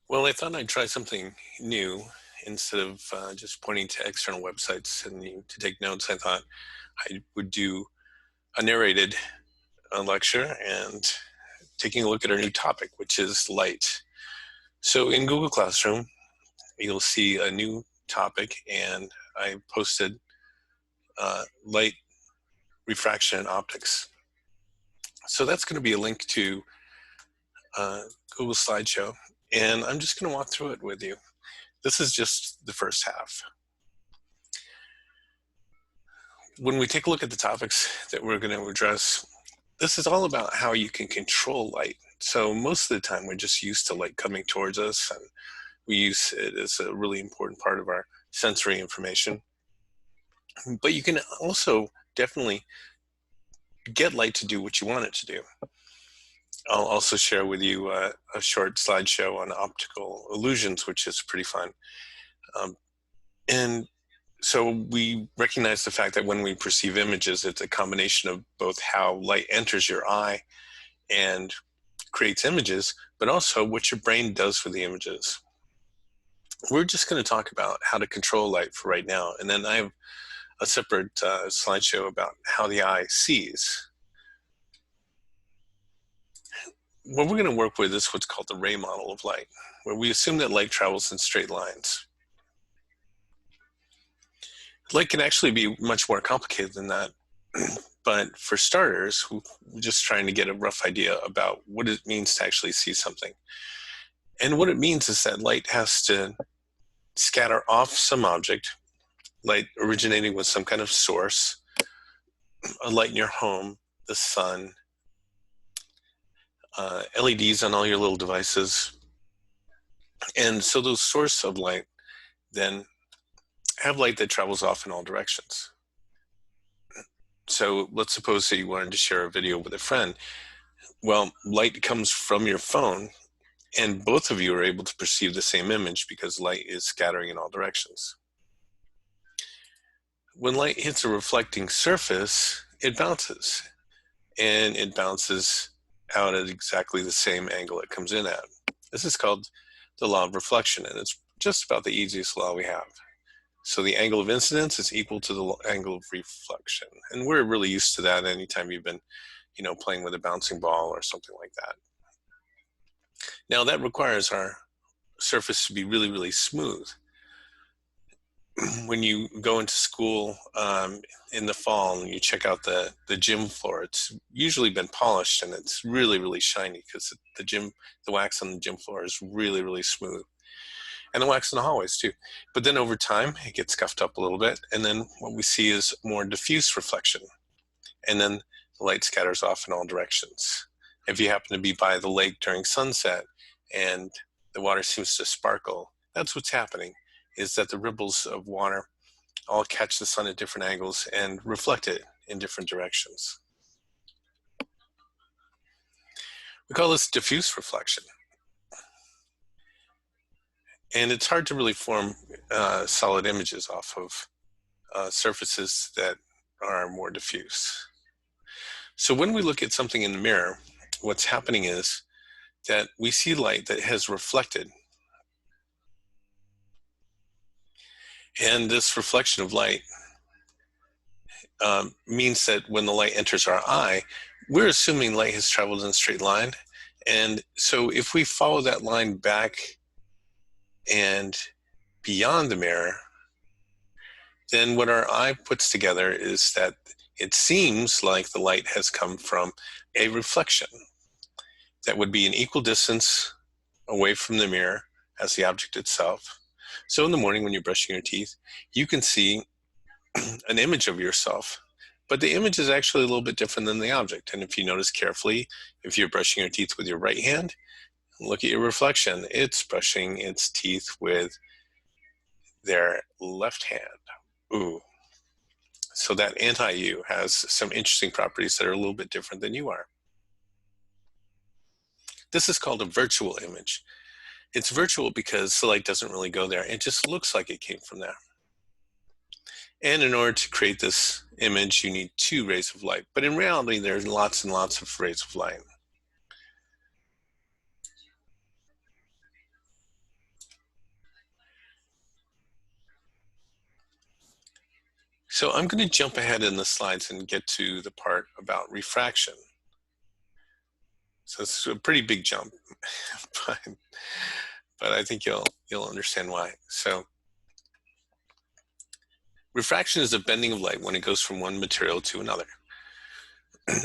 Well, I thought I'd try something new instead of just pointing to external websites and you to take notes. I thought I would do a narrated lecture and taking a look at our new topic, which is light. So in Google Classroom, you'll see a new topic, and I posted light, refraction, and optics. So that's going to be a link to Google slideshow, and I'm just going to walk through it with you. This is just the first half. When we take a look at the topics that we're going to address, this is all about how you can control light. So most of the time we're just used to light coming towards us, and we use it as a really important part of our sensory information. But you can also definitely get light to do what you want it to do. I'll also share with you a short slideshow on optical illusions, which is pretty fun. And so we recognize the fact that when we perceive images, it's a combination of both how light enters your eye and creates images, but also what your brain does with the images. We're just going to talk about how to control light for right now, and then I have a separate slideshow about how the eye sees. What we're going to work with is what's called the ray model of light, where we assume that light travels in straight lines. Light can actually be much more complicated than that. But for starters, we're just trying to get a rough idea about what it means to actually see something. And what it means is that light has to scatter off some object, light originating with some kind of source, a light in your home, the sun, LEDs on all your little devices. And so those sources of light then have light that travels off in all directions. So let's suppose that you wanted to share a video with a friend. Well, light comes from your phone, and both of you are able to perceive the same image because light is scattering in all directions. When light hits a reflecting surface, it bounces, and it bounces out at exactly the same angle it comes in at. This is called the law of reflection, and it's just about the easiest law we have. So the angle of incidence is equal to the angle of reflection. And we're really used to that anytime you've been, playing with a bouncing ball or something like that. Now that requires our surface to be really, really smooth. When you go into school in the fall and you check out the gym floor, it's usually been polished and it's really, really shiny because the wax on the gym floor is really, really smooth. And the wax in the hallways too. But then over time, it gets scuffed up a little bit. And then what we see is more diffuse reflection. And then the light scatters off in all directions. If you happen to be by the lake during sunset and the water seems to sparkle, that's what's happening, is that the ripples of water all catch the sun at different angles and reflect it in different directions. We call this diffuse reflection. And it's hard to really form solid images off of surfaces that are more diffuse. So when we look at something in the mirror, what's happening is that we see light that has reflected. And this reflection of light means that when the light enters our eye, we're assuming light has traveled in a straight line. And so if we follow that line back and beyond the mirror, then what our eye puts together is that it seems like the light has come from a reflection that would be an equal distance away from the mirror as the object itself. So in the morning when you're brushing your teeth, you can see an image of yourself, but the image is actually a little bit different than the object. And if you notice carefully, if you're brushing your teeth with your right hand, look at your reflection. It's brushing its teeth with their left hand. Ooh. So that anti-you has some interesting properties that are a little bit different than you are. This is called a virtual image. It's virtual because the light doesn't really go there. It just looks like it came from there. And in order to create this image, you need two rays of light. But in reality, there's lots and lots of rays of light. So I'm going to jump ahead in the slides and get to the part about refraction. So it's a pretty big jump, but, I think you'll understand why. So refraction is a bending of light when it goes from one material to another.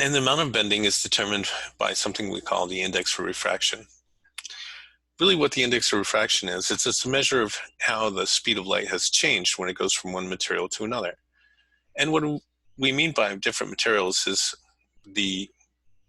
And the amount of bending is determined by something we call the index for refraction. Really what the index of refraction is, it's a measure of how the speed of light has changed when it goes from one material to another. And what we mean by different materials is the,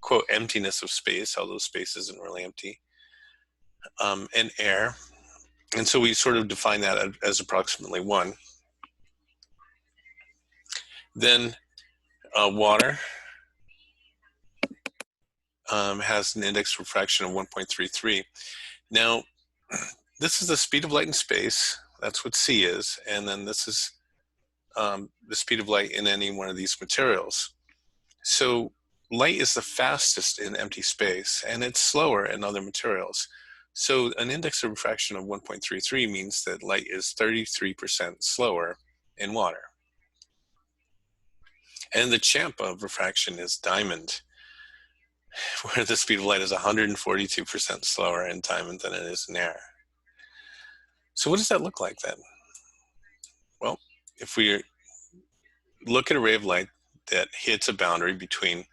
quote, emptiness of space, although space isn't really empty, and air. And so we sort of define that as approximately 1. Then water has an index of refraction of 1.33. Now, this is the speed of light in space. That's what C is. And then this is the speed of light in any one of these materials. So light is the fastest in empty space, and it's slower in other materials. So an index of refraction of 1.33 means that light is 33% slower in water. And the champ of refraction is diamond, where the speed of light is 142% slower in diamond than it is in air. So what does that look like then? Well, if we look at a ray of light that hits a boundary between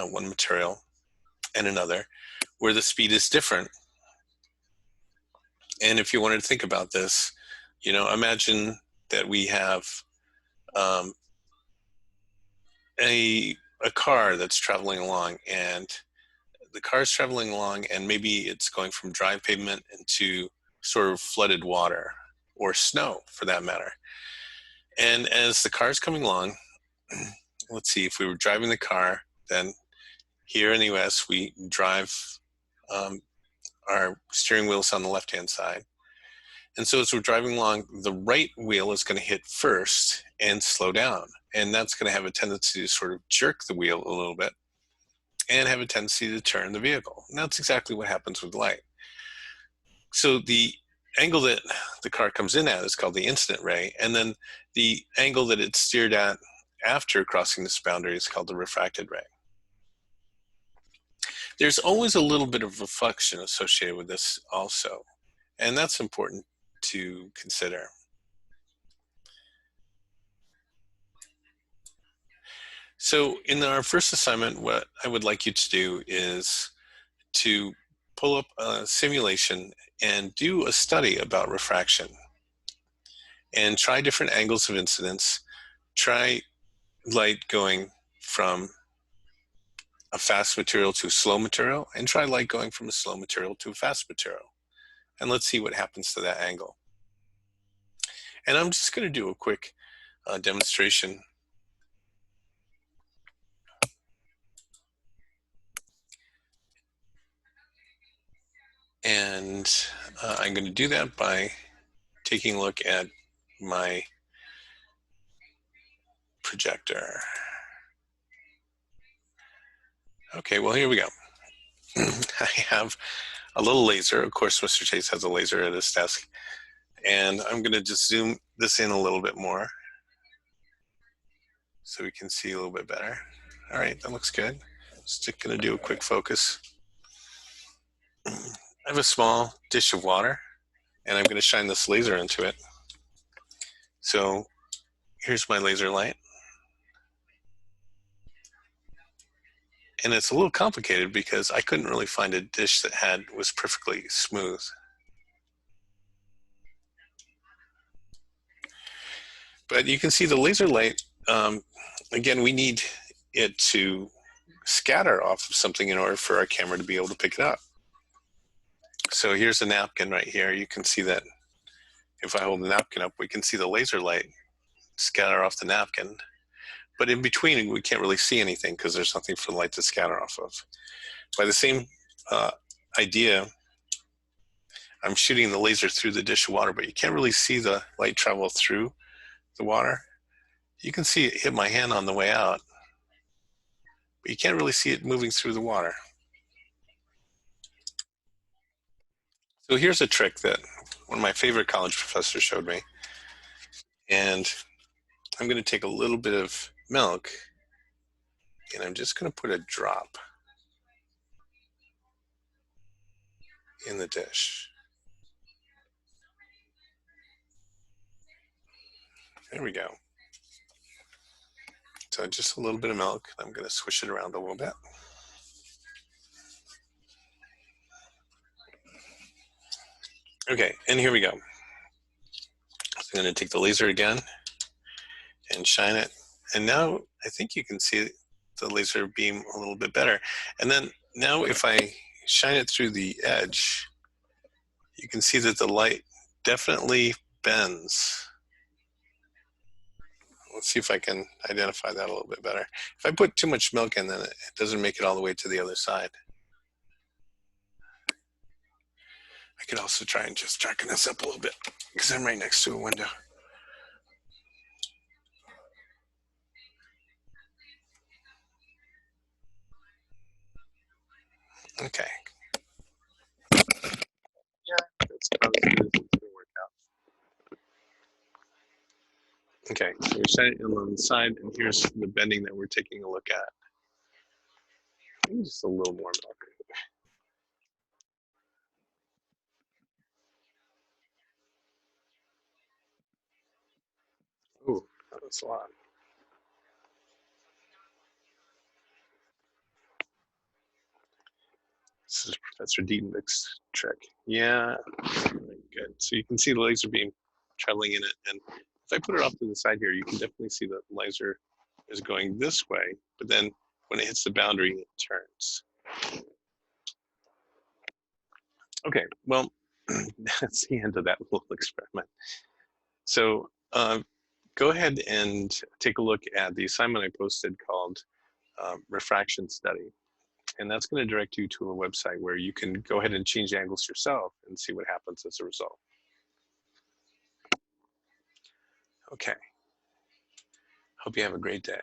one material and another, where the speed is different, and if you wanted to think about this, imagine that we have a car that's traveling along, and the car is traveling along, and maybe it's going from dry pavement into sort of flooded water, or snow for that matter. And as the car is coming along, let's see, if we were driving the car, then here in the US, we drive our steering wheels on the left-hand side. And so as we're driving along, the right wheel is going to hit first and slow down. And that's going to have a tendency to sort of jerk the wheel a little bit and have a tendency to turn the vehicle. And that's exactly what happens with light. So the angle that the car comes in at is called the incident ray. And then the angle that it's steered at after crossing this boundary is called the refracted ray. There's always a little bit of reflection associated with this also. And that's important to consider. So in our first assignment, what I would like you to do is to pull up a simulation and do a study about refraction and try different angles of incidence. Try light going from a fast material to a slow material, and try light going from a slow material to a fast material. And let's see what happens to that angle. And I'm just going to do a quick demonstration. And I'm going to do that by taking a look at my projector. Okay, well, here we go. I have a little laser. Of course, Mr. Chase has a laser at his desk. And I'm going to just zoom this in a little bit more so we can see a little bit better. All right, that looks good. Just going to do a quick focus. I have a small dish of water, and I'm going to shine this laser into it. So here's my laser light. And it's a little complicated because I couldn't really find a dish that was perfectly smooth. But you can see the laser light, again, we need it to scatter off of something in order for our camera to be able to pick it up. So here's a napkin right here. You can see that if I hold the napkin up, we can see the laser light scatter off the napkin. But in between, we can't really see anything because there's nothing for the light to scatter off of. By the same idea, I'm shooting the laser through the dish of water, but you can't really see the light travel through the water. You can see it hit my hand on the way out, but you can't really see it moving through the water. So here's a trick that one of my favorite college professors showed me. And I'm going to take a little bit of milk and I'm just going to put a drop in the dish. There we go. So just a little bit of milk. I'm going to swish it around a little bit. Okay, and here we go. So I'm going to take the laser again and shine it. And now I think you can see the laser beam a little bit better. And then now if I shine it through the edge, you can see that the light definitely bends. Let's see if I can identify that a little bit better. If I put too much milk in, then it doesn't make it all the way to the other side. I could also try and just darken this up a little bit because I'm right next to a window. Okay. Yeah, that's about as good as it's going to work out. Okay, so we shine it on the side, and here's the bending that we're taking a look at. Maybe just a little more milk. Ooh, that's a lot. This is Professor Dietenbeck's trick. Yeah, good. So you can see the laser beam traveling in it. And if I put it off to the side here, you can definitely see that the laser is going this way, but then when it hits the boundary, it turns. Okay, well, that's the end of that little experiment. So go ahead and take a look at the assignment I posted called Refraction Study. And that's going to direct you to a website where you can go ahead and change angles yourself and see what happens as a result. Okay. Hope you have a great day.